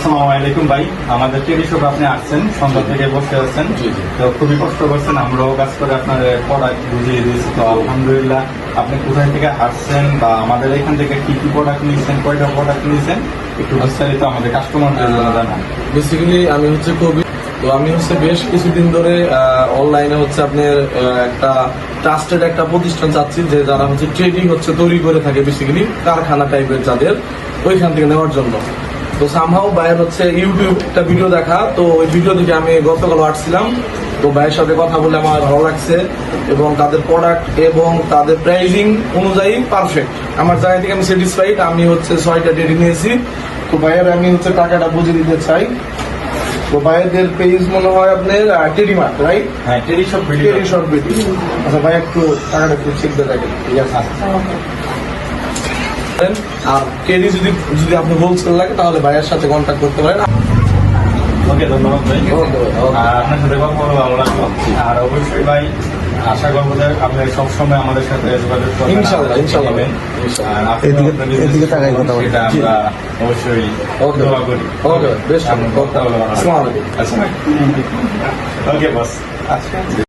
আসসালামু আলাইকুম ভাই, আমাদের টেরি শপ আপনি আসছেন, সন্ধ্যা থেকে বসে আছেন, তো খুবই কষ্ট করছেন, আমরাও কাজ করে আপনার প্রোডাক্ট বুঝিয়ে দিয়েছি। তো আলহামদুলিল্লাহ, আপনি কোথায় থেকে আসছেন বা আমাদের এখান থেকে কি কি প্রোডাক্ট নিয়েছেন, কয়টা প্রোডাক্ট নিয়েছেন, একটু বিস্তারিত আমাদের কাস্টমারদের জন্য জানান। বেসিক্যালি আমি হচ্ছে কবি, তো আমি হচ্ছে বেশ কিছুদিন ধরে অনলাইনে হচ্ছে আপনার একটা ট্রাস্টেড একটা প্রতিষ্ঠান চাচ্ছি, যে যারা হচ্ছে ট্রেডিং হচ্ছে তৈরি করে থাকে, বেসিক্যালি কারখানা টাইপের যাদের, ওইখান থেকে নেওয়ার জন্য। তো সামহাও ভাইয়ের হচ্ছে ইউটিউব একটা ভিডিও দেখা, তো ওই ভিডিও দেখে আমি গতকাল আসছিলাম। তো ভাইয়ের সাথে কথা বলে আমার ভালো লাগছে, এবং তাদের প্রোডাক্ট এবং তাদের প্রাইজিং অনুযায়ী পারফেক্ট। আমার জায়গা থেকে আমি স্যাটিসফাইড। আমি হচ্ছে 6টা ডেটি নিয়েছি। তো ভাইয়ের আমি হচ্ছে টাকাটা বুঝে দিতে চাই। তো ভাইয়ের পেজ মনে হয় আপনার টেডি মার্ট, রাইট? হ্যাঁ, terry shop video. Teddy short video. আচ্ছা ভাই, একটু টাকাটা একটু চেক দিয়ে রাখেন, ঠিক আছে? আর টেডি যদি আপনি হোলসেল লাগে তাহলে ভাইয়ের সাথে কন্ট্যাক্ট করতে পারেন। ওকে, ধন্যবাদ ভাই। Okay, okay. আর আপনার সাথে কথা বলে ভালো লাগলো। আর অবশ্যই ভাই, আশা করবো যে আপনি সবসময় আমাদের সাথে যোগাযোগ করবেন। ইনশাআল্লাহ, ইনশাআল্লাহ। আর আপনিও আপনার এদিকে তাকাই কথা বলি। সেটা আমরা অবশ্যই Okay. দোয়া করি। Okay, বেশ। আমরা কথা বলে ভালো লাগলো। আসসালামু আলাইকুম। ওকে বস। আচ্ছা।